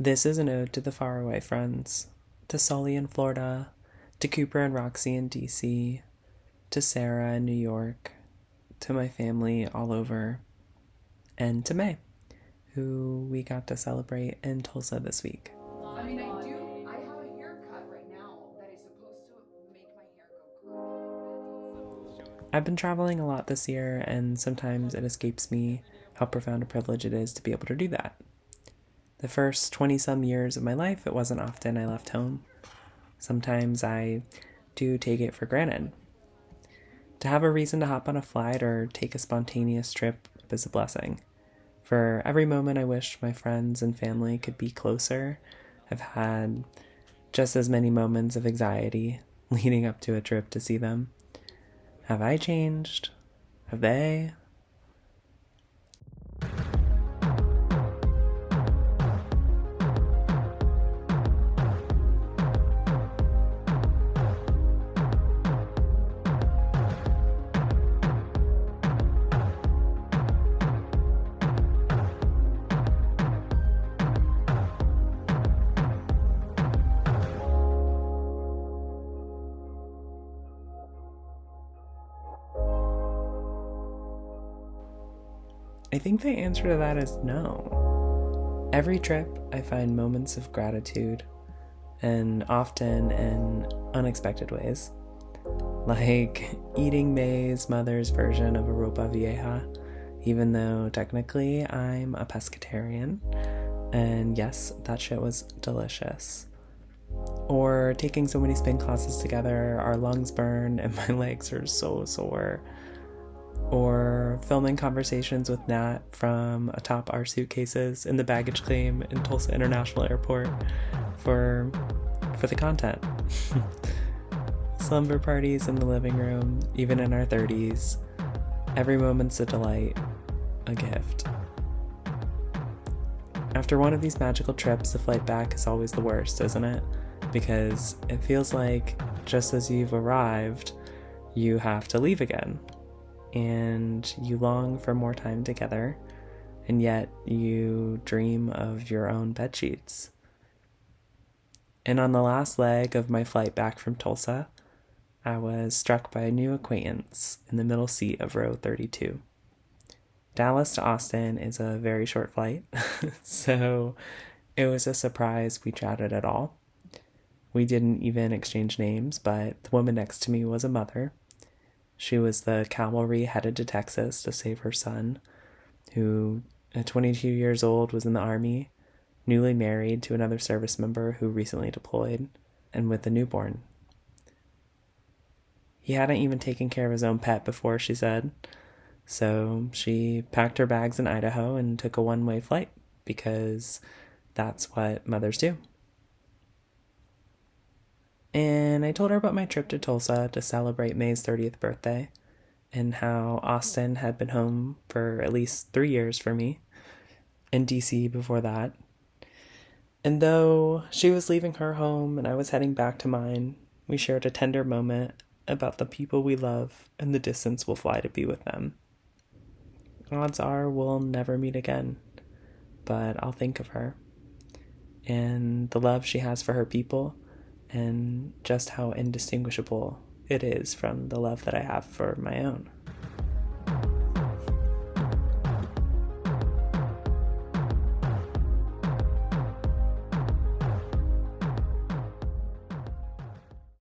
This is an ode to the faraway friends, to Sully in Florida, to Cooper and Roxy in DC, to Sarah in New York, to my family all over, and to May, who we got to celebrate in Tulsa this week. I mean, I have a haircut right now that is supposed to make my hair go curly. I've been traveling a lot this year, and sometimes it escapes me how profound a privilege it is to be able to do that. The first 20-some years of my life, it wasn't often I left home. Sometimes I do take it for granted. To have a reason to hop on a flight or take a spontaneous trip is a blessing. For every moment I wish my friends and family could be closer, I've had just as many moments of anxiety leading up to a trip to see them. Have I changed? Have they? I think the answer to that is no. Every trip, I find moments of gratitude, and often in unexpected ways. Like eating May's mother's version of a ropa vieja, even though technically I'm a pescatarian. And yes, that shit was delicious. Or taking so many spin classes together, our lungs burn and my legs are so sore. Or filming conversations with Nat from atop our suitcases in the baggage claim in Tulsa International Airport for the content. Slumber parties in the living room, even in our 30s. Every moment's a delight, a gift. After one of these magical trips, the flight back is always the worst, isn't it? Because it feels like just as you've arrived, you have to leave again. And you long for more time together, and yet you dream of your own bedsheets. And on the last leg of my flight back from Tulsa, I was struck by a new acquaintance in the middle seat of row 32. Dallas to Austin is a very short flight, so it was a surprise we chatted at all. We didn't even exchange names, but the woman next to me was a mother. She was the cavalry headed to Texas to save her son, who, at 22 years old, was in the Army, newly married to another service member who recently deployed, and with a newborn. He hadn't even taken care of his own pet before, she said, so she packed her bags in Idaho and took a one-way flight, because that's what mothers do. And I told her about my trip to Tulsa to celebrate May's 30th birthday, and how Austin had been home for at least 3 years for me, and DC before that. And though she was leaving her home and I was heading back to mine, we shared a tender moment about the people we love and the distance we'll fly to be with them. Odds are we'll never meet again, but I'll think of her, and the love she has for her people, and just how indistinguishable it is from the love that I have for my own.